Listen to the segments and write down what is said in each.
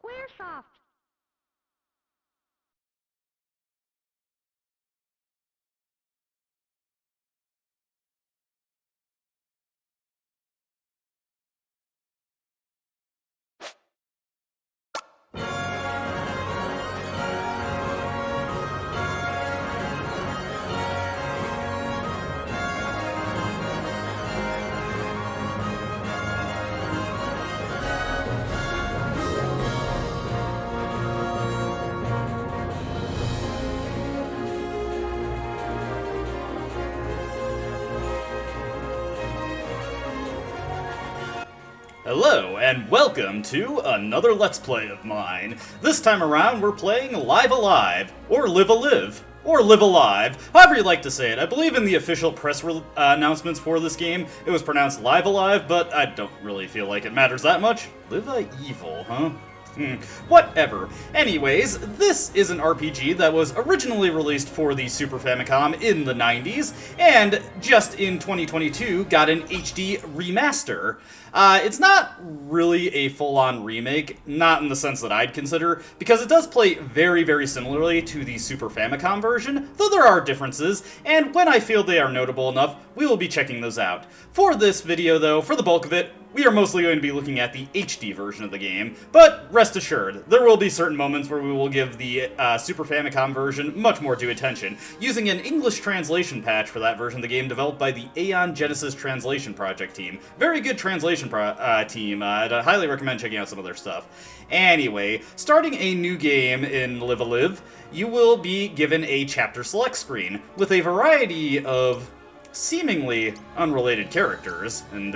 Squaresoft. Hello, and welcome to another Let's Play of mine. This time around, we're playing Live Alive, or Live Alive, or Live Alive, however you like to say it. I believe in the official press announcements for this game, it was pronounced Live Alive, but I don't really feel like it matters that much. Live Evil, huh? Whatever. Anyways, this is an RPG that was originally released for the Super Famicom in the 90s, and just in 2022 got an HD remaster. It's not really a full-on remake, not in the sense that I'd consider, because it does play very, very similarly to the Super Famicom version, though there are differences, and when I feel they are notable enough, we will be checking those out. For this video, though, for the bulk of it, we are mostly going to be looking at the HD version of the game, but rest assured, there will be certain moments where we will give the Super Famicom version much more due attention, using an English translation patch for that version of the game developed by the Aeon Genesis Translation Project team. Very good translation team, I'd highly recommend checking out some of their stuff. Anyway, starting a new game in Live Alive, you will be given a chapter select screen, with a variety of seemingly unrelated characters, and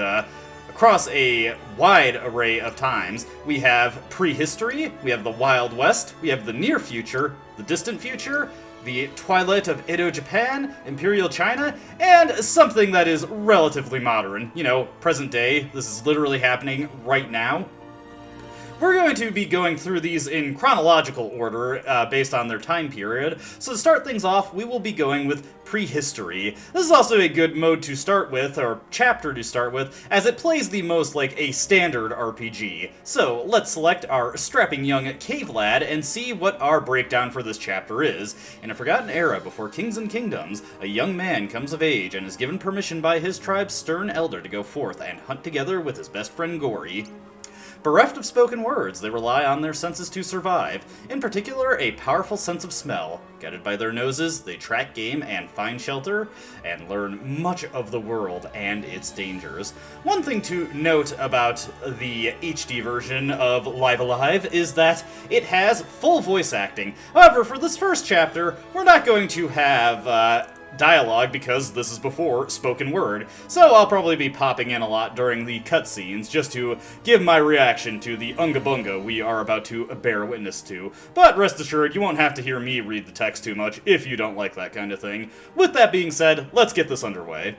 across a wide array of times. We have prehistory, we have the Wild West, we have the near future, the distant future, the twilight of Edo Japan, Imperial China, and something that is relatively modern. You know, present day. This is literally happening right now. We're going to be going through these in chronological order, based on their time period. So to start things off, we will be going with prehistory. This is also a good mode to start with, or chapter to start with, as it plays the most like a standard RPG. So let's select our strapping young cave lad and see what our breakdown for this chapter is. In a forgotten era before kings and kingdoms, a young man comes of age and is given permission by his tribe's stern elder to go forth and hunt together with his best friend Gory. Bereft of spoken words, they rely on their senses to survive, in particular a powerful sense of smell. Guided by their noses, they track game and find shelter, and learn much of the world and its dangers. One thing to note about the HD version of Live Alive is that it has full voice acting. However, for this first chapter, we're not going to have dialogue because this is before spoken word, so I'll probably be popping in a lot during the cutscenes just to give my reaction to the unga bunga we are about to bear witness to. But rest assured, you won't have to hear me read the text too much if you don't like that kind of thing. With that being said, let's get this underway.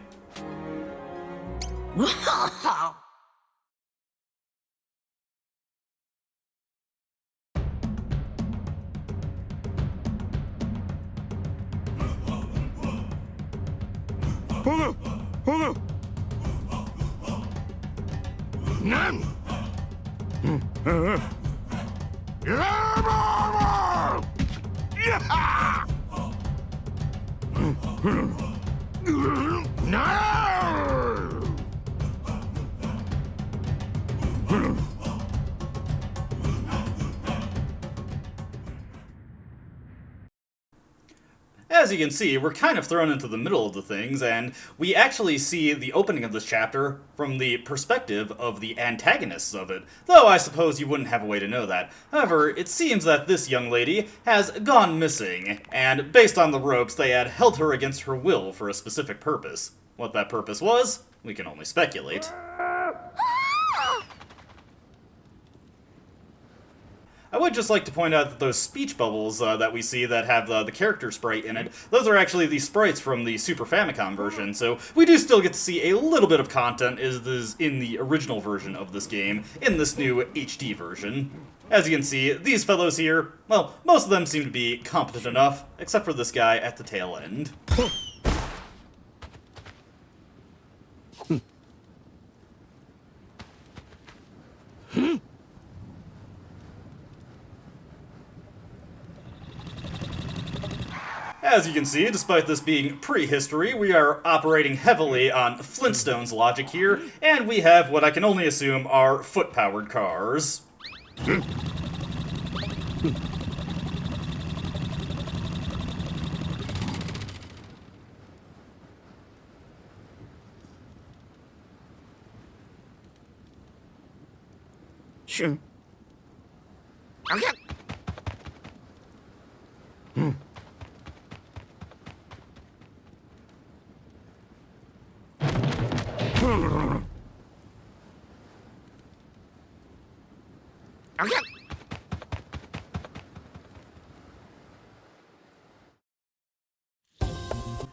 As you can see, we're kind of thrown into the middle of the things, and we actually see the opening of this chapter from the perspective of the antagonists of it, though I suppose you wouldn't have a way to know that. However, it seems that this young lady has gone missing, and based on the ropes, they had held her against her will for a specific purpose. What that purpose was, we can only speculate. I would just like to point out that those speech bubbles that we see that have the character sprite in it, those are actually the sprites from the Super Famicom version, so we do still get to see a little bit of content is in the original version of this game, in this new HD version. As you can see, these fellows here, well, most of them seem to be competent enough, except for this guy at the tail end. As you can see, despite this being prehistory, we are operating heavily on Flintstones logic here, and we have what I can only assume are foot-powered cars. Sure. Okay. Okay.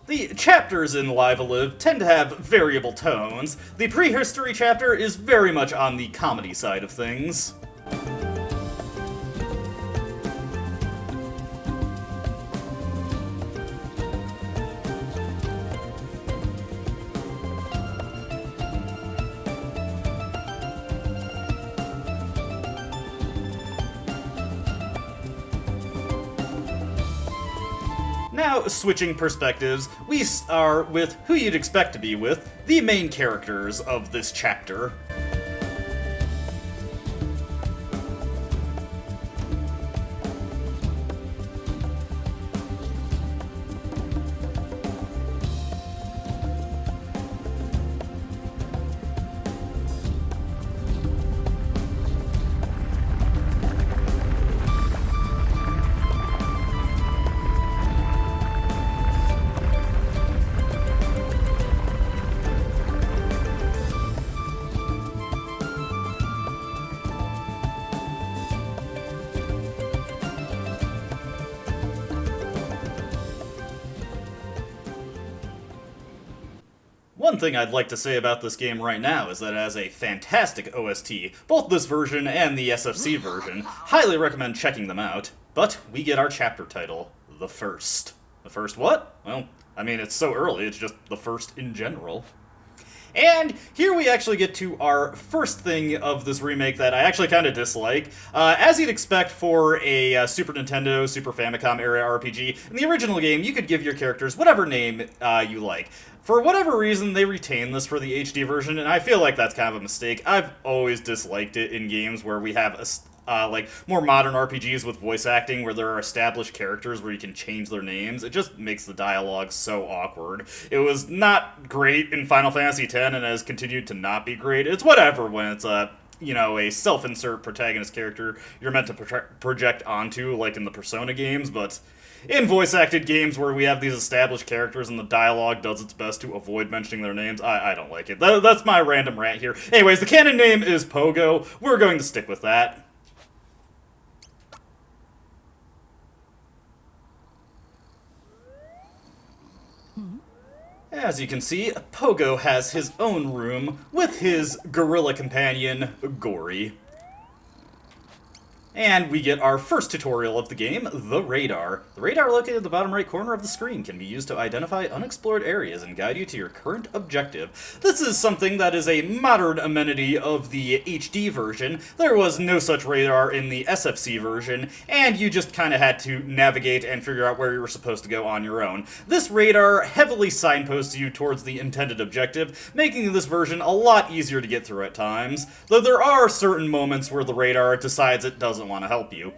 The chapters in Live a Live tend to have variable tones. The prehistory chapter is very much on the comedy side of things. Now, switching perspectives, we are with who you'd expect to be with, the main characters of this chapter. One thing I'd like to say about this game right now is that it has a fantastic OST, both this version and the SFC version. Highly recommend checking them out. But we get our chapter title, The First. The First what? Well, I mean, it's so early, it's just the first in general. And here we actually get to our first thing of this remake that I actually kind of dislike. As you'd expect for a Super Nintendo, Super Famicom era RPG, in the original game you could give your characters whatever name you like. For whatever reason, they retain this for the HD version, and I feel like that's kind of a mistake. I've always disliked it in games where we have like more modern RPGs with voice acting where there are established characters where you can change their names. It just makes the dialogue so awkward. It was not great in Final Fantasy X and has continued to not be great. It's whatever when it's a self-insert protagonist character you're meant to project onto, like in the Persona games, but in voice-acted games where we have these established characters and the dialogue does its best to avoid mentioning their names, I don't like it. That's my random rant here. Anyways, the canon name is Pogo. We're going to stick with that. As you can see, Pogo has his own room with his gorilla companion, Gory. And we get our first tutorial of the game, the radar. The radar located in the bottom right corner of the screen can be used to identify unexplored areas and guide you to your current objective. This is something that is a modern amenity of the HD version. There was no such radar in the SFC version, and you just kind of had to navigate and figure out where you were supposed to go on your own. This radar heavily signposts you towards the intended objective, making this version a lot easier to get through at times, though there are certain moments where the radar decides it doesn't want to help you.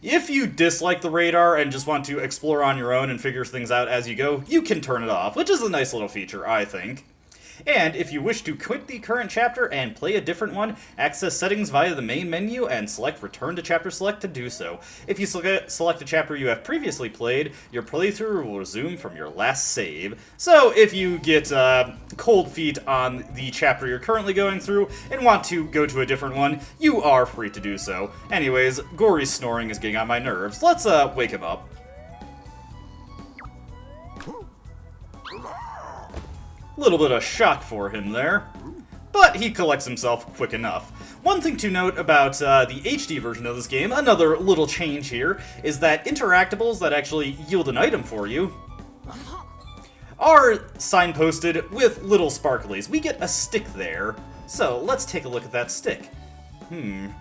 If you dislike the radar and just want to explore on your own and figure things out as you go, you can turn it off, which is a nice little feature, I think. And if you wish to quit the current chapter and play a different one, access settings via the main menu and select Return to Chapter Select to do so. If you select a chapter you have previously played, your playthrough will resume from your last save. So if you get cold feet on the chapter you're currently going through and want to go to a different one, you are free to do so. Anyways, Gory's snoring is getting on my nerves. Let's wake him up. Little bit of shock for him there, but he collects himself quick enough. One thing to note about the HD version of this game, another little change here, is that interactables that actually yield an item for you are signposted with little sparklies. We get a stick there, so let's take a look at that stick.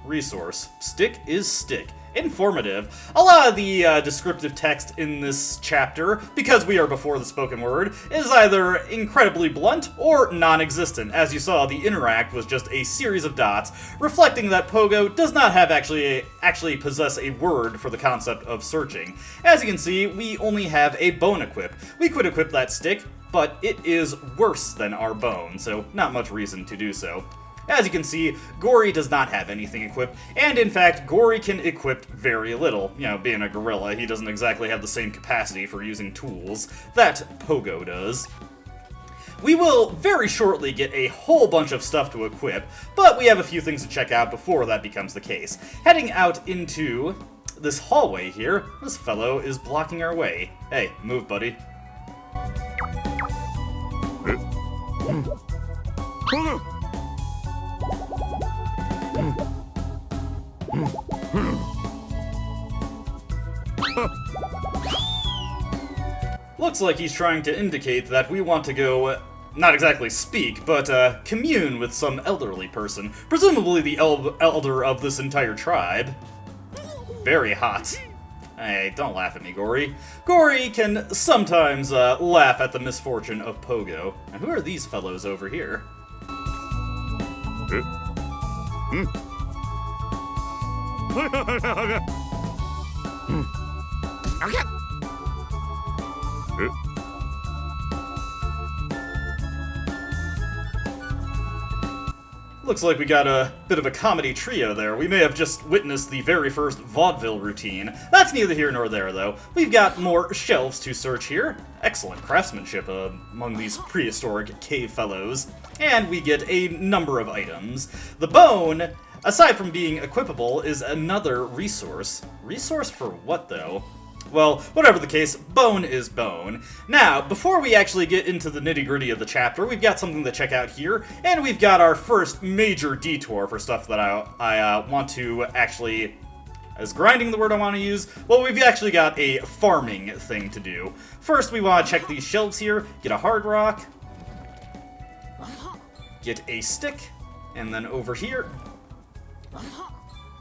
Resource. Stick is stick. informative. A lot of the descriptive text in this chapter, because we are before the spoken word, is either incredibly blunt or non-existent. As you saw, the interact was just a series of dots, reflecting that Pogo does not have actually possess a word for the concept of searching. As you can see, we only have a bone equip. We could equip that stick, but it is worse than our bone, so not much reason to do so. As you can see, Gory does not have anything equipped, and in fact, Gory can equip very little. You know, being a gorilla, he doesn't exactly have the same capacity for using tools that Pogo does. We will very shortly get a whole bunch of stuff to equip, but we have a few things to check out before that becomes the case. Heading out into this hallway here, this fellow is blocking our way. Hey, move, buddy. Looks like he's trying to indicate that we want to go, not exactly speak, but commune with some elderly person, presumably the elder of this entire tribe. Very hot. Hey, don't laugh at me, Gory. Gory can sometimes laugh at the misfortune of Pogo. And who are these fellows over here? Okay. Looks like we got a bit of a comedy trio there. We may have just witnessed the very first vaudeville routine. That's neither here nor there, though. We've got more shelves to search here. Excellent craftsmanship among these prehistoric cave fellows. And we get a number of items. The bone, aside from being equipable, is another resource. Resource for what, though? Well, whatever the case, bone is bone. Now, before we actually get into the nitty-gritty of the chapter, we've got something to check out here, and we've got our first major detour for stuff that I want to actually... Is grinding the word I want to use? Well, we've actually got a farming thing to do. First, we want to check these shelves here, get a hard rock, get a stick, and then over here...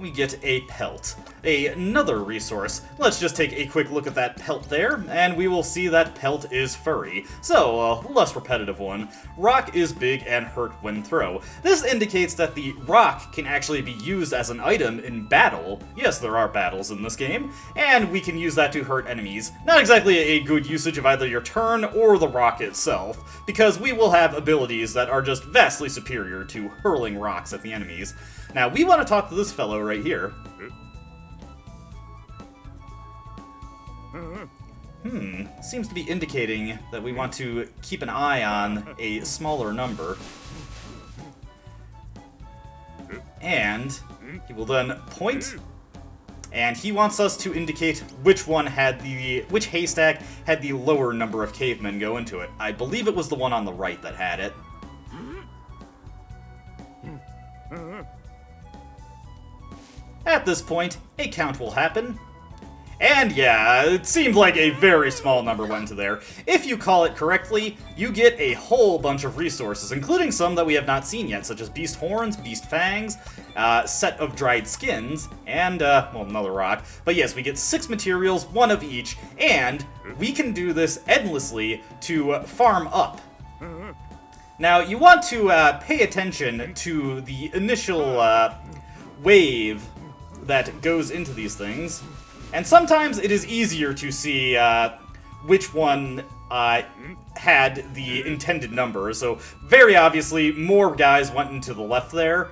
we get a pelt. Another resource. Let's just take a quick look at that pelt there, and we will see that pelt is furry. So, less repetitive one. Rock is big and hurt when throw. This indicates that the rock can actually be used as an item in battle. Yes, there are battles in this game, and we can use that to hurt enemies. Not exactly a good usage of either your turn or the rock itself, because we will have abilities that are just vastly superior to hurling rocks at the enemies. Now, we want to talk to this fellow right here. Seems to be indicating that we want to keep an eye on a smaller number. And he will then point, and he wants us to indicate which haystack had the lower number of cavemen go into it. I believe it was the one on the right that had it. At this point, a count will happen. And yeah, it seemed like a very small number went into there. If you call it correctly, you get a whole bunch of resources, including some that we have not seen yet, such as beast horns, beast fangs, set of dried skins, and, well, another rock. But yes, we get 6 materials, 1 of each, and we can do this endlessly to farm up. Now, you want to pay attention to the initial wave that goes into these things. And sometimes it is easier to see which one had the intended number. So very obviously, more guys went into the left there.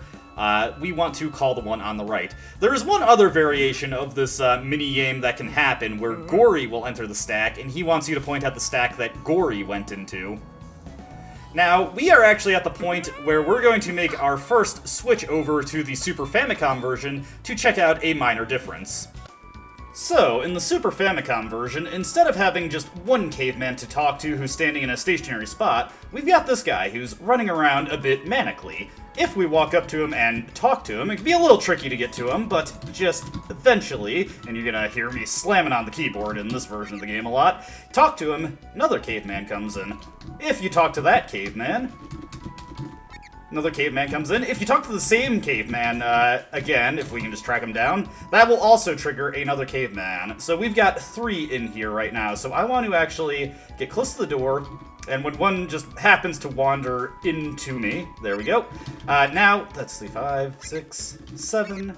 We want to call the one on the right. There is one other variation of this mini-game that can happen where Gory will enter the stack, and he wants you to point at the stack that Gory went into. Now, we are actually at the point where we're going to make our first switch over to the Super Famicom version to check out a minor difference. So, in the Super Famicom version, instead of having just one caveman to talk to who's standing in a stationary spot, we've got this guy who's running around a bit manically. If we walk up to him and talk to him, it can be a little tricky to get to him, but just eventually, and you're gonna hear me slamming on the keyboard in this version of the game a lot, talk to him, another caveman comes in. If you talk to that caveman, Another caveman comes in. If you talk to the same caveman, again, if we can just track him down, that will also trigger another caveman. So we've got 3 in here right now. So I want to actually get close to the door, and when one just happens to wander into me, there we go. Now, let's see, 5, 6, 7,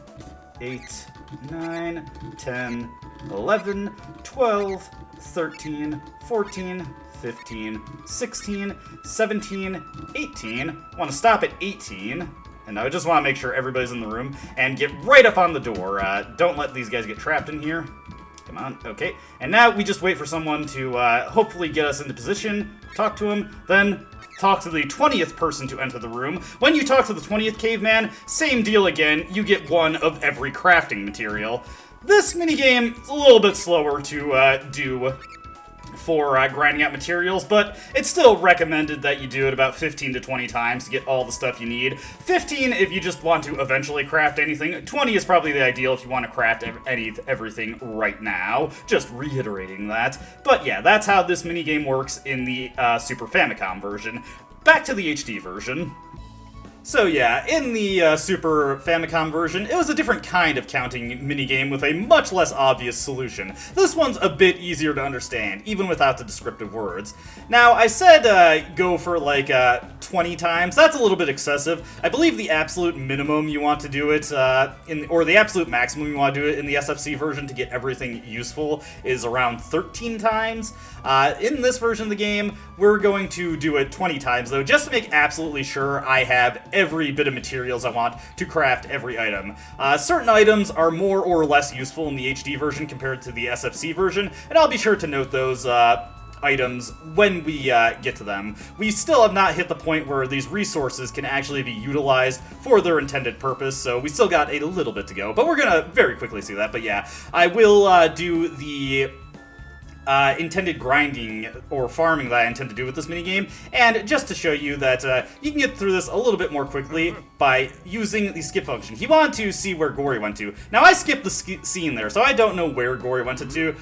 8, 9, 10, 11, 12, 13, 14, 15, 16, 17, 18. I want to stop at 18. And I just want to make sure everybody's in the room and get right up on the door. Don't let these guys get trapped in here. Come on, okay. And now we just wait for someone to hopefully get us into position, talk to him, then talk to the 20th person to enter the room. When you talk to the 20th caveman, same deal again, you get 1 of every crafting material. This minigame is a little bit slower to do for grinding out materials, but it's still recommended that you do it about 15 to 20 times to get all the stuff you need. 15 if you just want to eventually craft anything. 20 is probably the ideal if you want to craft everything right now. Just reiterating that. But yeah, that's how this minigame works in the Super Famicom version. Back to the HD version. So yeah, in the Super Famicom version, it was a different kind of counting minigame with a much less obvious solution. This one's a bit easier to understand, even without the descriptive words. Now, I said go for like 20 times. That's a little bit excessive. I believe the absolute minimum you want to do it, or the absolute maximum you want to do it in the SFC version to get everything useful is around 13 times. In this version of the game, we're going to do it 20 times, though, just to make absolutely sure I have every bit of materials I want to craft every item. Certain items are more or less useful in the HD version compared to the SFC version, and I'll be sure to note those items when we get to them. We still have not hit the point where these resources can actually be utilized for their intended purpose, so we still got a little bit to go, but we're gonna very quickly see that. But yeah, I will do the intended grinding or farming that I intend to do with this minigame, and just to show you that you can get through this a little bit more quickly by using the skip function. He wanted to see where Gory went to. Now I skipped the scene there, so I don't know where Gory went into,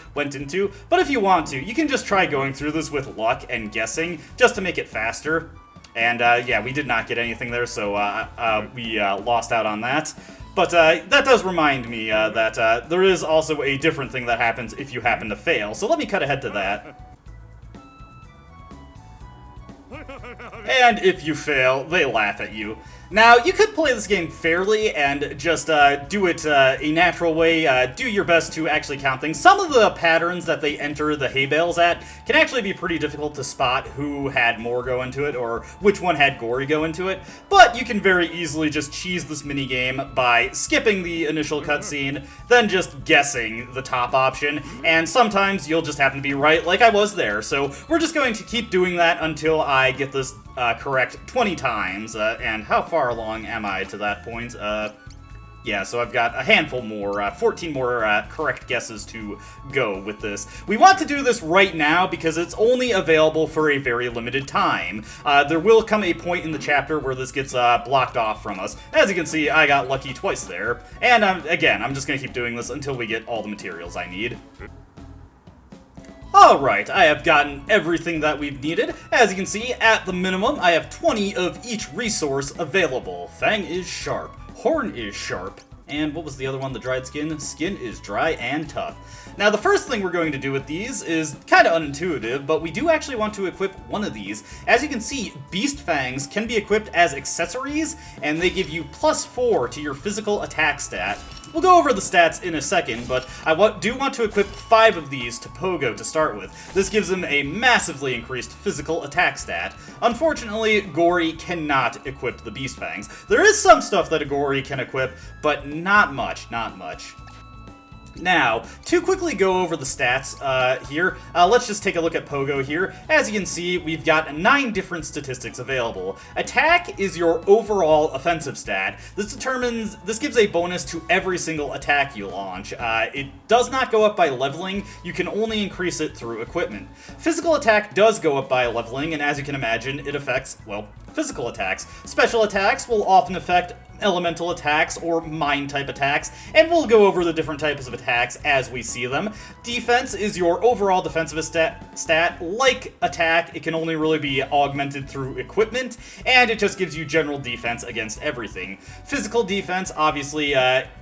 but if you want to, you can just try going through this with luck and guessing, just to make it faster. And yeah, we did not get anything there, so we lost out on that. But that does remind me that there is also a different thing that happens if you happen to fail. So let me cut ahead to that. And if you fail, they laugh at you. Now, you could play this game fairly and just do it a natural way, do your best to actually count things. Some of the patterns that they enter the hay bales at can actually be pretty difficult to spot who had more go into it or which one had Gory go into it, but you can very easily just cheese this minigame by skipping the initial cutscene, then just guessing the top option, and sometimes you'll just happen to be right like I was there. So we're just going to keep doing that until I get this correct 20 times, and how far along am I to that point? Yeah, so I've got a handful more, 14 more correct guesses to go with this. We want to do this right now because it's only available for a very limited time. There will come a point in the chapter where this gets blocked off from us. As you can see, I got lucky twice there. And again, I'm just going to keep doing this until we get all the materials I need. Alright, I have gotten everything that we've needed. As you can see, at the minimum, I have 20 of each resource available. Fang is sharp. Horn is sharp. And what was the other one? The dried skin? Skin is dry and tough. Now, the first thing we're going to do with these is kind of unintuitive, but we do actually want to equip one of these. As you can see, Beast Fangs can be equipped as accessories, and they give you +4 to your physical attack stat. We'll go over the stats in a second, but I do want to equip 5 of these to Pogo to start with. This gives him a massively increased physical attack stat. Unfortunately, Gory cannot equip the Beast Fangs. There is some stuff that a Gory can equip, but not much, not much. Now, to quickly go over the stats here, let's just take a look at Pogo here. As you can see, we've got 9 different statistics available. Attack is your overall offensive stat. This gives a bonus to every single attack you launch. It does not go up by leveling, you can only increase it through equipment. Physical attack does go up by leveling, and as you can imagine, it affects, well, physical attacks. Special attacks will often affect elemental attacks or mine-type attacks, and we'll go over the different types of attacks as we see them. Defense is your overall defensive stat. Like attack, it can only really be augmented through equipment, and it just gives you general defense against everything. Physical defense, obviously,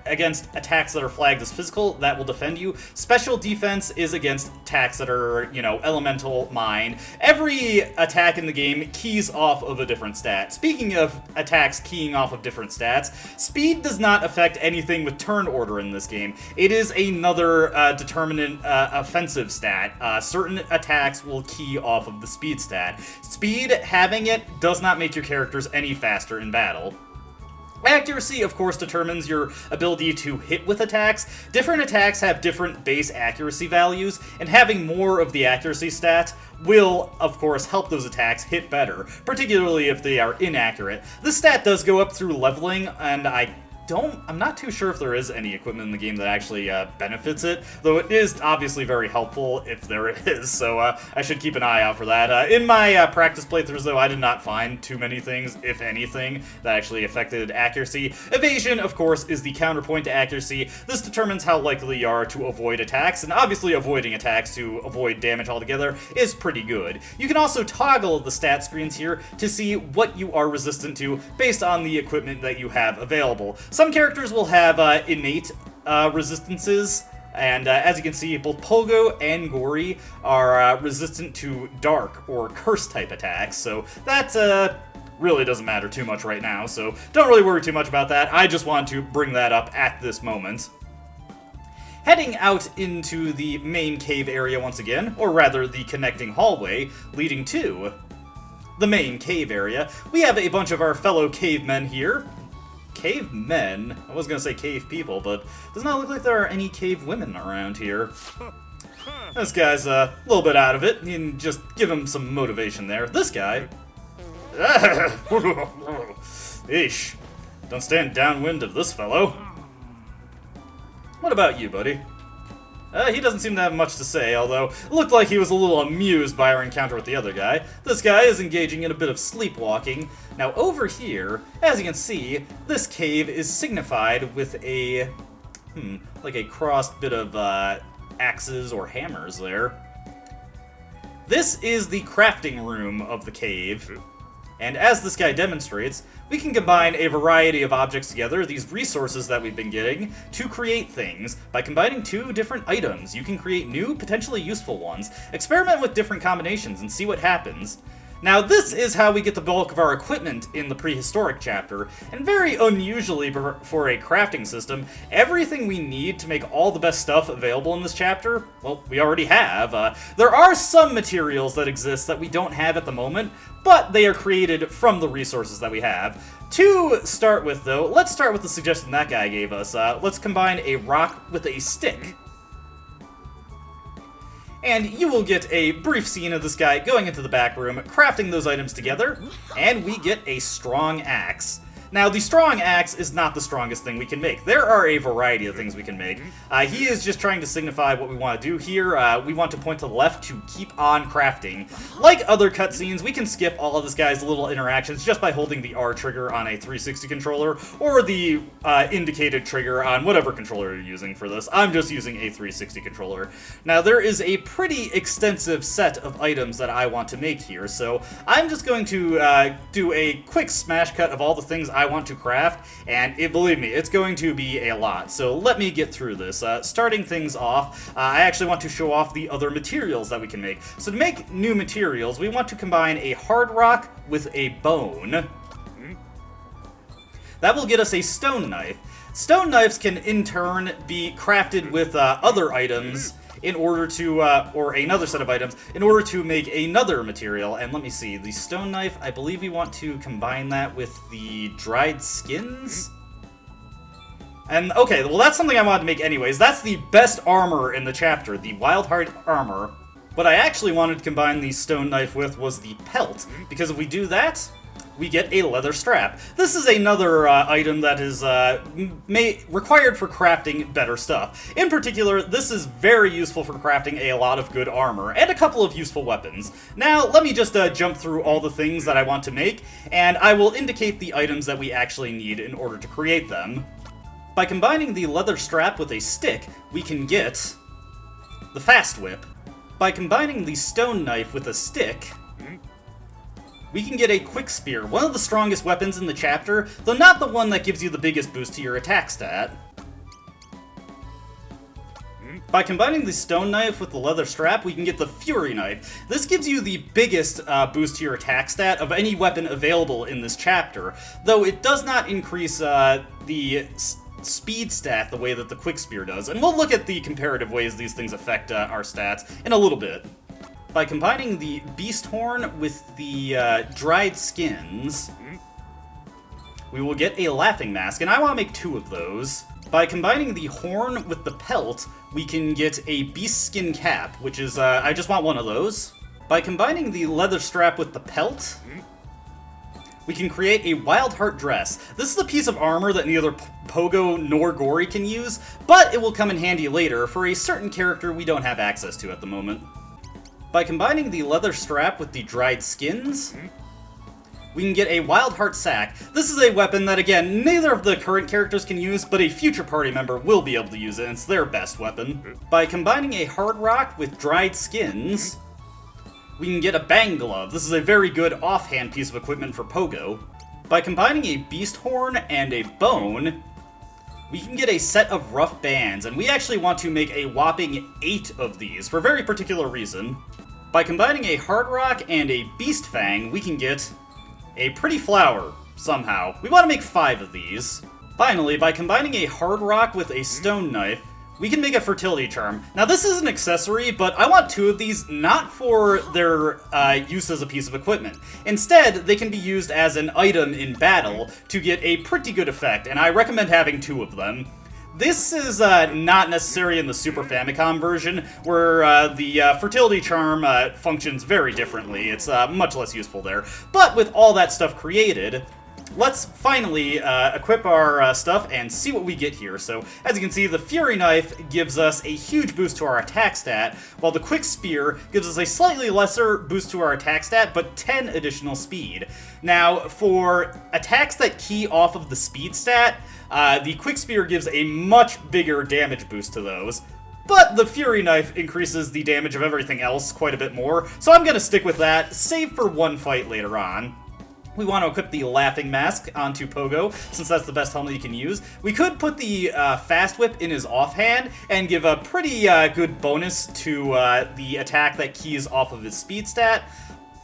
against attacks that are flagged as physical, that will defend you. Special defense is against attacks that are, elemental, mine. Every attack in the game keys off of a different stat. Speaking of attacks keying off of different stats, speed does not affect anything with turn order in this game. It is another determinant offensive stat. Certain attacks will key off of the speed stat. Speed, having it, does not make your characters any faster in battle. Accuracy, of course, determines your ability to hit with attacks. Different attacks have different base accuracy values, and having more of the accuracy stat will, of course, help those attacks hit better, particularly if they are inaccurate. This stat does go up through leveling, and I'm not too sure if there is any equipment in the game that actually benefits it, though it is obviously very helpful if there is, so I should keep an eye out for that. In my practice playthroughs, though, I did not find too many things, if anything, that actually affected accuracy. Evasion, of course, is the counterpoint to accuracy. This determines how likely you are to avoid attacks, and obviously avoiding attacks to avoid damage altogether is pretty good. You can also toggle the stat screens here to see what you are resistant to based on the equipment that you have available. Some characters will have innate resistances, and as you can see, both Pogo and Gory are resistant to dark or curse-type attacks, so that really doesn't matter too much right now, so don't really worry too much about that. I just want to bring that up at this moment. Heading out into the main cave area once again, or rather the connecting hallway leading to the main cave area, we have a bunch of our fellow cavemen here. Cavemen? I was gonna say cave people, but does not look like there are any cave women around here. This guy's a little bit out of it. You can just give him some motivation there. This guy... Eesh. Don't stand downwind of this fellow. What about you, buddy? He doesn't seem to have much to say, although it looked like he was a little amused by our encounter with the other guy. This guy is engaging in a bit of sleepwalking. Now over here, as you can see, this cave is signified with a, like a crossed bit of axes or hammers there. This is the crafting room of the cave. And as this guy demonstrates, we can combine a variety of objects together, these resources that we've been getting, to create things. By combining two different items, you can create new, potentially useful ones. Experiment with different combinations and see what happens. Now, this is how we get the bulk of our equipment in the prehistoric chapter, and very unusually for a crafting system, everything we need to make all the best stuff available in this chapter, well, we already have. There are some materials that exist that we don't have at the moment, but they are created from the resources that we have. To start with, though, let's start with the suggestion that guy gave us. Let's combine a rock with a stick. And you will get a brief scene of this guy going into the back room, crafting those items together, and we get a strong axe. Now, the strong axe is not the strongest thing we can make. There are a variety of things we can make. He is just trying to signify what we want to do here. We want to point to the left to keep on crafting. Like other cutscenes, we can skip all of this guy's little interactions just by holding the R trigger on a 360 controller, or the indicated trigger on whatever controller you're using for this. I'm just using a 360 controller. Now, there is a pretty extensive set of items that I want to make here, so I'm just going to do a quick smash cut of all the things I want to craft, and believe me, it's going to be a lot. So let me get through this. Starting things off, I actually want to show off the other materials that we can make. So to make new materials, we want to combine a hard rock with a bone. That will get us a stone knife. Stone knives can in turn be crafted with other items in order to, or another set of items, in order to make another material. And let me see, the stone knife, I believe we want to combine that with the dried skins? And, okay, well that's something I wanted to make anyways. That's the best armor in the chapter, the Wild Heart armor. What I actually wanted to combine the stone knife with was the pelt, because if we do that, we get a leather strap. This is another item that is required for crafting better stuff. In particular, this is very useful for crafting a lot of good armor, and a couple of useful weapons. Now, let me just jump through all the things that I want to make, and I will indicate the items that we actually need in order to create them. By combining the leather strap with a stick, we can get the fast whip. By combining the stone knife with a stick, we can get a quick spear, one of the strongest weapons in the chapter, though not the one that gives you the biggest boost to your attack stat. By combining the stone knife with the leather strap, we can get the fury knife. This gives you the biggest boost to your attack stat of any weapon available in this chapter, though it does not increase the speed stat the way that the quick spear does, and we'll look at the comparative ways these things affect our stats in a little bit. By combining the beast horn with the dried skins, we will get a laughing mask, and I want to make 2 of those. By combining the horn with the pelt, we can get a beast skin cap, which is, I just want 1 of those. By combining the leather strap with the pelt, we can create a Wild Heart dress. This is a piece of armor that neither Pogo nor Gory can use, but it will come in handy later for a certain character we don't have access to at the moment. By combining the leather strap with the dried skins, we can get a Wild Heart sack. This is a weapon that, again, neither of the current characters can use, but a future party member will be able to use it, and it's their best weapon. By combining a hard rock with dried skins, we can get a bang glove. This is a very good offhand piece of equipment for Pogo. By combining a beast horn and a bone, we can get a set of rough bands, and we actually want to make a whopping 8 of these for a very particular reason. By combining a hard rock and a beast fang, we can get a pretty flower, somehow. We want to make 5 of these. Finally, by combining a hard rock with a stone knife, we can make a fertility charm. Now this is an accessory, but I want 2 of these not for their use as a piece of equipment. Instead, they can be used as an item in battle to get a pretty good effect, and I recommend having 2 of them. This is not necessary in the Super Famicom version, where the fertility charm functions very differently. It's much less useful there. But with all that stuff created, let's finally equip our stuff and see what we get here. So, as you can see, the Fury Knife gives us a huge boost to our attack stat, while the Quick Spear gives us a slightly lesser boost to our attack stat, but 10 additional speed. Now, for attacks that key off of the speed stat, the Quick Spear gives a much bigger damage boost to those. But the Fury Knife increases the damage of everything else quite a bit more, so I'm going to stick with that, save for one fight later on. We want to equip the Laughing Mask onto Pogo, since that's the best helmet you can use. We could put the Fast Whip in his offhand and give a pretty good bonus to the attack that keys off of his speed stat,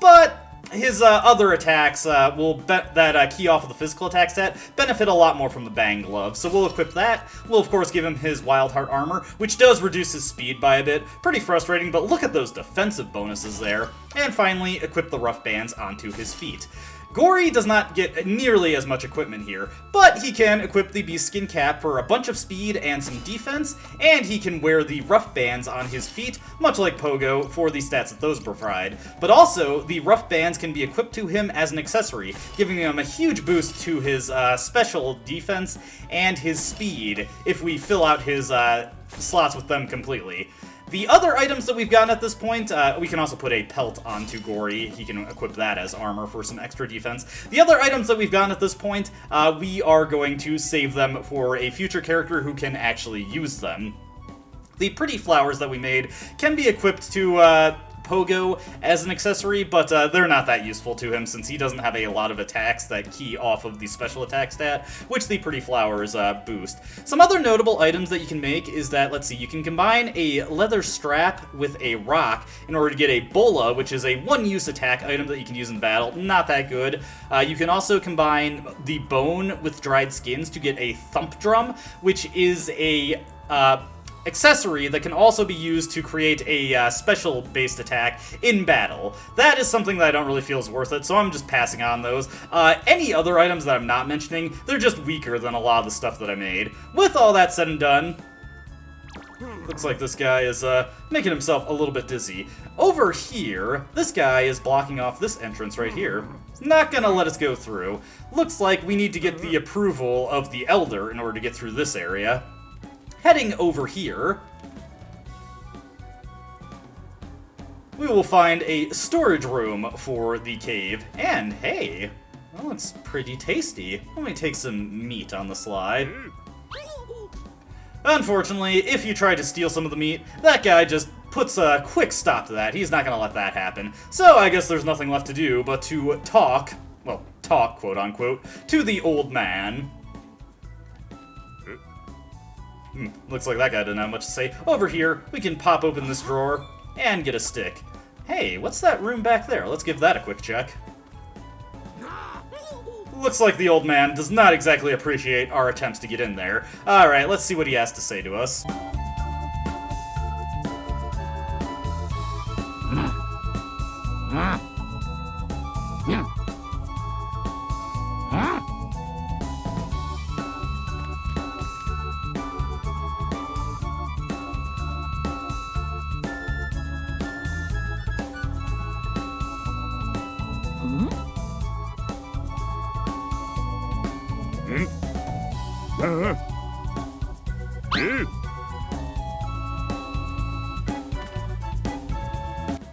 but his other attacks that key off of the physical attack stat benefit a lot more from the Bang Glove, so we'll equip that. We'll of course give him his Wild Heart armor, which does reduce his speed by a bit. Pretty frustrating, but look at those defensive bonuses there. And finally, equip the Rough Bands onto his feet. Gory does not get nearly as much equipment here, but he can equip the Beast Skin Cap for a bunch of speed and some defense, and he can wear the Rough Bands on his feet, much like Pogo, for the stats that those provide. But also, the Rough Bands can be equipped to him as an accessory, giving him a huge boost to his special defense and his speed if we fill out his slots with them completely. The other items that we've gotten at this point, we can also put a pelt onto Gory. He can equip that as armor for some extra defense. The other items that we've gotten at this point, we are going to save them for a future character who can actually use them. The pretty flowers that we made can be equipped to Pogo as an accessory, but they're not that useful to him since he doesn't have a lot of attacks that key off of the special attack stat, which the Pretty Flowers boost. Some other notable items that you can make is that, let's see, you can combine a leather strap with a rock in order to get a Bola, which is a one-use attack item that you can use in battle. Not that good. You can also combine the bone with dried skins to get a Thump Drum, which is a accessory that can also be used to create a special-based attack in battle. That is something that I don't really feel is worth it, so I'm just passing on those. Any other items that I'm not mentioning, they're just weaker than a lot of the stuff that I made. With all that said and done, Looks like this guy is making himself a little bit dizzy. Over here, this guy is blocking off this entrance right here. He's not gonna let us go through. Looks like we need to get the approval of the Elder in order to get through this area. Heading over here, we will find a storage room for the cave. And hey, that looks pretty tasty. Let me take some meat on the sly. Unfortunately, if you try to steal some of the meat, that guy just puts a quick stop to that. He's not gonna let that happen. So I guess there's nothing left to do but to talk, well, talk, quote-unquote, to the old man. Looks like that guy didn't have much to say. Over here, we can pop open this drawer and get a stick. Hey, what's that room back there? Let's give that a quick check. Looks like the old man does not exactly appreciate our attempts to get in there. Alright, let's see what he has to say to us.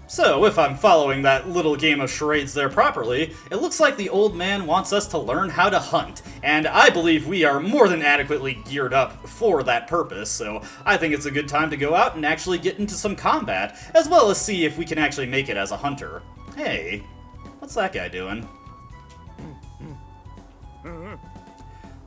So, if I'm following that little game of charades there properly, it looks like the old man wants us to learn how to hunt, and I believe we are more than adequately geared up for that purpose, so I think it's a good time to go out and actually get into some combat, as well as see if we can actually make it as a hunter. Hey, what's that guy doing?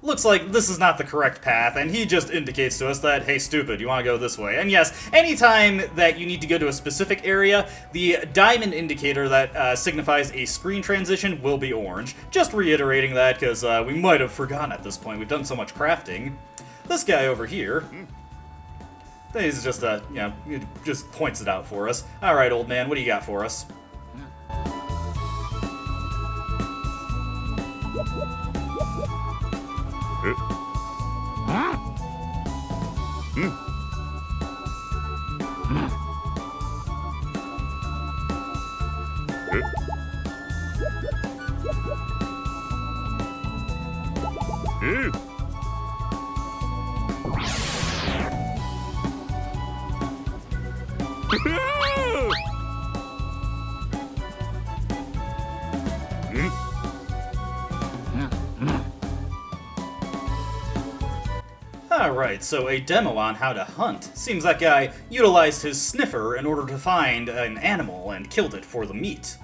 Looks like this is not the correct path, and he just indicates to us that, hey, stupid, you want to go this way. And yes, anytime that you need to go to a specific area, the diamond indicator that signifies a screen transition will be orange. Just reiterating that, because we might have forgotten at this point. We've done so much crafting. This guy over here, he's just, he just points it out for us. Alright, old man, what do you got for us? Alright, so a demo on how to hunt. Seems that guy utilized his sniffer in order to find an animal and killed it for the meat.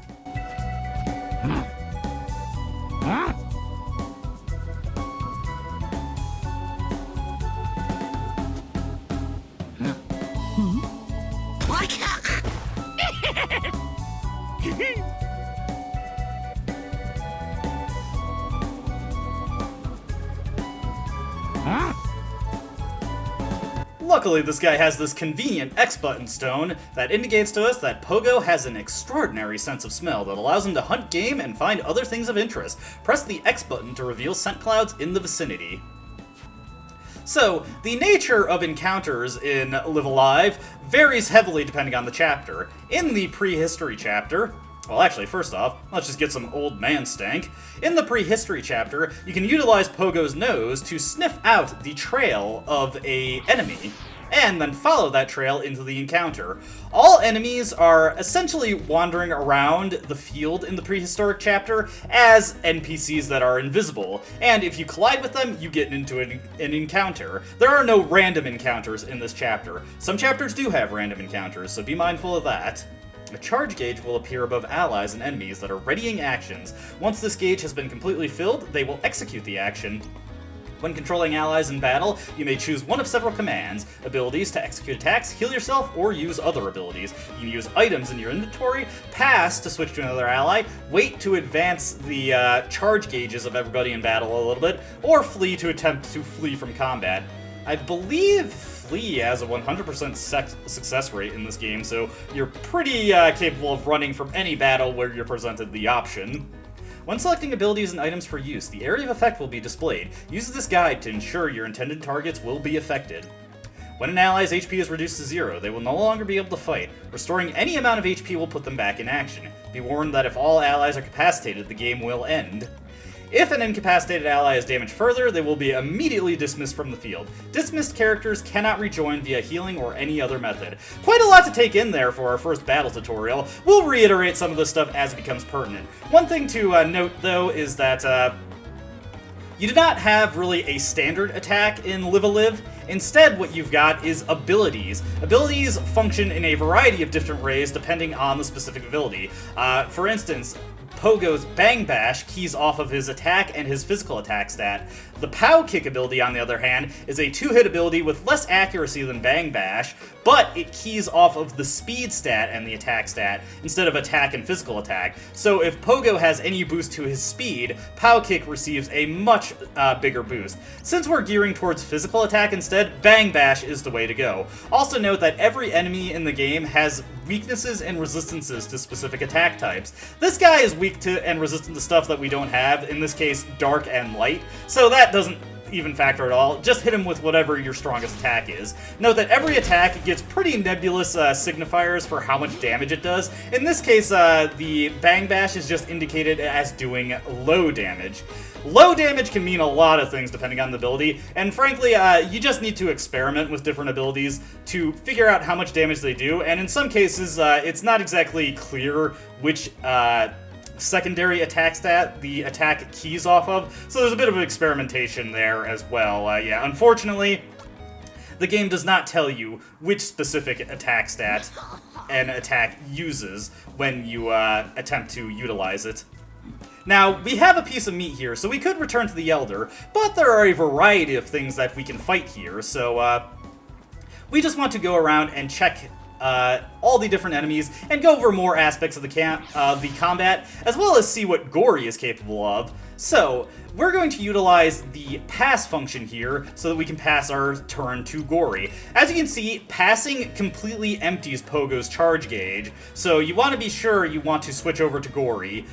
Luckily, this guy has this convenient X button stone that indicates to us that Pogo has an extraordinary sense of smell that allows him to hunt game and find other things of interest. Press the X button to reveal scent clouds in the vicinity. So, the nature of encounters in Live Alive varies heavily depending on the chapter. In the prehistory chapter, well, actually, first off, let's just get some old man stank. In the prehistory chapter, you can utilize Pogo's nose to sniff out the trail of an enemy, and then follow that trail into the encounter. All enemies are essentially wandering around the field in the prehistoric chapter as NPCs that are invisible, and if you collide with them, you get into an encounter. There are no random encounters in this chapter. Some chapters do have random encounters, so be mindful of that. A charge gauge will appear above allies and enemies that are readying actions. Once this gauge has been completely filled, they will execute the action. When controlling allies in battle, you may choose one of several commands, abilities to execute attacks, heal yourself, or use other abilities. You can use items in your inventory, pass to switch to another ally, wait to advance the charge gauges of everybody in battle a little bit, or flee to attempt to flee from combat. I believe flee has a 100% success rate in this game, so you're pretty capable of running from any battle where you're presented the option. When selecting abilities and items for use, the area of effect will be displayed. Use this guide to ensure your intended targets will be affected. When an ally's HP is reduced to 0, they will no longer be able to fight. Restoring any amount of HP will put them back in action. Be warned that if all allies are capacitated, the game will end. If an incapacitated ally is damaged further, they will be immediately dismissed from the field. Dismissed characters cannot rejoin via healing or any other method. Quite a lot to take in there for our first battle tutorial. We'll reiterate some of this stuff as it becomes pertinent. One thing to note, though, is that you do not have really a standard attack in Live a Live. Instead, what you've got is abilities. Abilities function in a variety of different ways depending on the specific ability. For instance, Pogo's Bang Bash keys off of his attack and his physical attack stat. The Pow Kick ability, on the other hand, is a 2-hit ability with less accuracy than Bang Bash, but it keys off of the speed stat and the attack stat instead of attack and physical attack. So if Pogo has any boost to his speed, Pow Kick receives a much bigger boost. Since we're gearing towards physical attack instead, Bang Bash is the way to go. Also note that every enemy in the game has weaknesses and resistances to specific attack types. This guy is weak to and resistant to stuff that we don't have, in this case, dark and light, so that doesn't even factor at all. Just hit him with whatever your strongest attack is. Note that every attack gets pretty nebulous signifiers for how much damage it does. In this case, the Bang Bash is just indicated as doing low damage. Low damage can mean a lot of things depending on the ability, and frankly, you just need to experiment with different abilities to figure out how much damage they do, and in some cases, it's not exactly clear which secondary attack stat the attack keys off of, so there's a bit of experimentation there as well. Yeah, unfortunately, the game does not tell you which specific attack stat an attack uses when you attempt to utilize it. Now, we have a piece of meat here, so we could return to the Elder, but there are a variety of things that we can fight here, so we just want to go around and check all the different enemies and go over more aspects of the combat, as well as see what Gory is capable of. So, we're going to utilize the pass function here so that we can pass our turn to Gory. As you can see, passing completely empties Pogo's charge gauge, so you want to be sure you want to switch over to Gory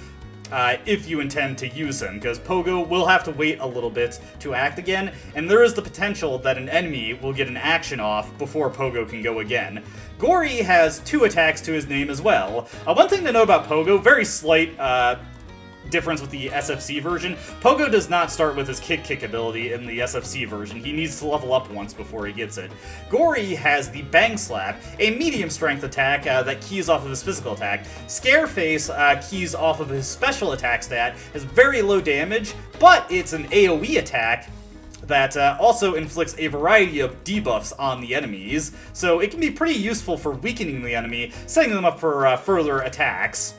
if you intend to use him, because Pogo will have to wait a little bit to act again, and there is the potential that an enemy will get an action off before Pogo can go again. Gory has 2 attacks to his name as well. One thing to know about Pogo, very slight difference with the SFC version, Pogo does not start with his kick ability in the SFC version. He needs to level up once before he gets it. Gory has the Bang Slap, a medium strength attack that keys off of his physical attack. Scareface keys off of his special attack stat, has very low damage, but it's an AoE attack that also inflicts a variety of debuffs on the enemies, so it can be pretty useful for weakening the enemy, setting them up for further attacks.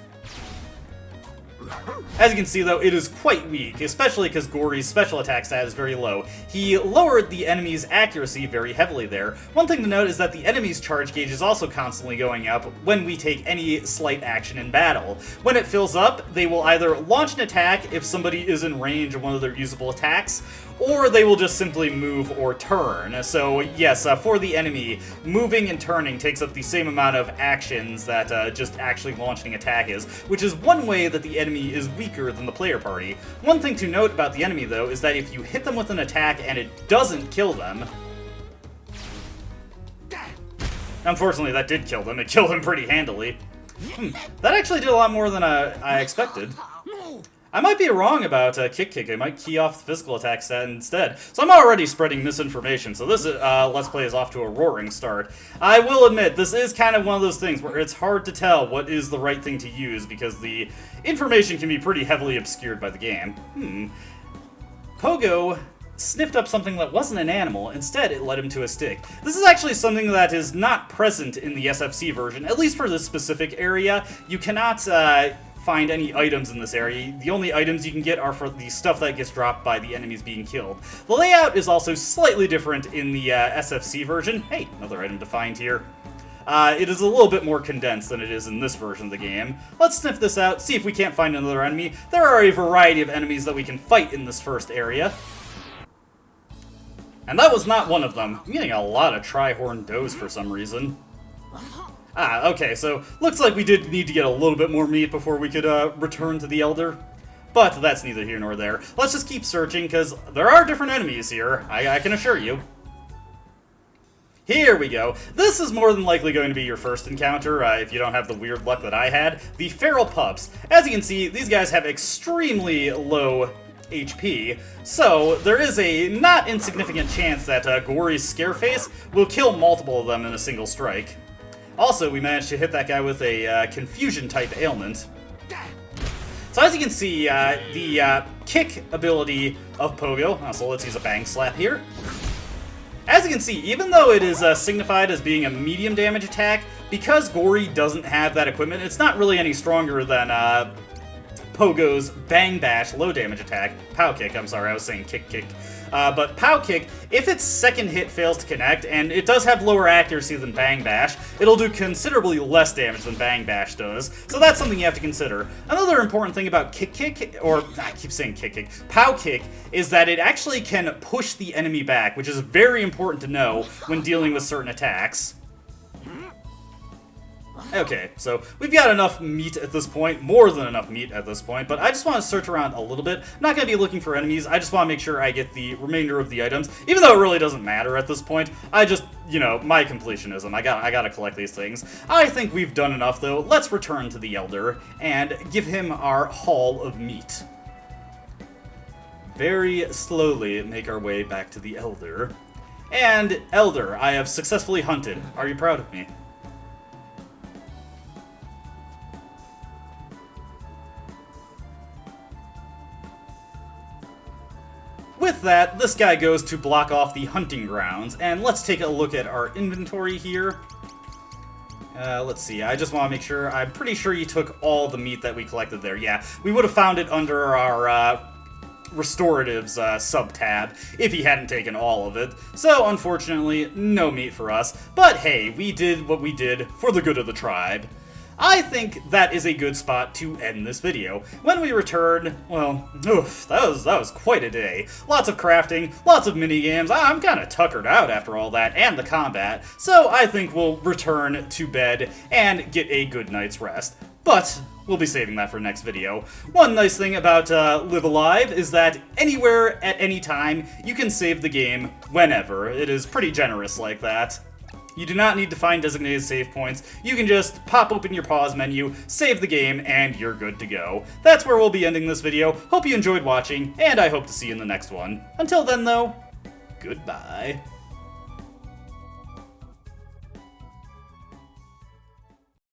As you can see, though, it is quite weak, especially because Gory's special attack stat is very low. He lowered the enemy's accuracy very heavily there. One thing to note is that the enemy's charge gauge is also constantly going up when we take any slight action in battle. When it fills up, they will either launch an attack if somebody is in range of one of their usable attacks, or they will just simply move or turn. So yes, for the enemy, moving and turning takes up the same amount of actions that just actually launching an attack is, which is one way that the enemy is weaker than the player party. One thing to note about the enemy, though, is that if you hit them with an attack and it doesn't kill them... Unfortunately, that did kill them. It killed them pretty handily. That actually did a lot more than I expected. I might be wrong about Kick. I might key off the physical attack stat instead. So I'm already spreading misinformation, so this Let's Play is off to a roaring start. I will admit, this is kind of one of those things where it's hard to tell what is the right thing to use, because the information can be pretty heavily obscured by the game. Pogo sniffed up something that wasn't an animal. Instead, it led him to a stick. This is actually something that is not present in the SFC version, at least for this specific area. You cannot find any items in this area. The only items you can get are for the stuff that gets dropped by the enemies being killed. The layout is also slightly different in the SFC version. Hey, another item to find here. It is a little bit more condensed than it is in this version of the game. Let's sniff this out, see if we can't find another enemy. There are a variety of enemies that we can fight in this first area. And that was not one of them. I'm getting a lot of tri-horn does for some reason. Okay, so looks like we did need to get a little bit more meat before we could return to the Elder. But that's neither here nor there. Let's just keep searching, because there are different enemies here, I can assure you. Here we go. This is more than likely going to be your first encounter, if you don't have the weird luck that I had. The feral pups. As you can see, these guys have extremely low HP, so there is a not insignificant chance that Gory's Scareface will kill multiple of them in a single strike. Also, we managed to hit that guy with a confusion-type ailment. So as you can see, the kick ability of Pogo, so let's use a bang slap here. As you can see, even though it is signified as being a medium damage attack, because Gory doesn't have that equipment, it's not really any stronger than Pogo's Bang Bash low damage attack. Pow Kick, I'm sorry, I was saying Kick. But Pow Kick, if its second hit fails to connect, and it does have lower accuracy than Bang Bash, it'll do considerably less damage than Bang Bash does, so that's something you have to consider. Another important thing about Kick, or I keep saying Kick, Pow Kick, is that it actually can push the enemy back, which is very important to know when dealing with certain attacks. Okay, so we've got enough meat at this point, more than enough meat at this point, but I just want to search around a little bit. I'm not going to be looking for enemies, I just want to make sure I get the remainder of the items, even though it really doesn't matter at this point. I just, you know, my completionism, I gotta collect these things. I think we've done enough though. Let's return to the Elder and give him our haul of meat. Very slowly make our way back to the Elder. And Elder, I have successfully hunted. Are you proud of me? With that, this guy goes to block off the hunting grounds, and let's take a look at our inventory here. Let's see, I just want to make sure, I'm pretty sure you took all the meat that we collected there. Yeah, we would have found it under our restoratives sub-tab if he hadn't taken all of it. So, unfortunately, no meat for us. But hey, we did what we did for the good of the tribe. I think that is a good spot to end this video. When we return, well, oof, that was quite a day. Lots of crafting, lots of minigames. I'm kind of tuckered out after all that, and the combat, so I think we'll return to bed and get a good night's rest. But we'll be saving that for next video. One nice thing about Live Alive is that anywhere, at any time, you can save the game whenever. It is pretty generous like that. You do not need to find designated save points. You can just pop open your pause menu, save the game, and you're good to go. That's where we'll be ending this video. Hope you enjoyed watching, and I hope to see you in the next one. Until then, though, goodbye.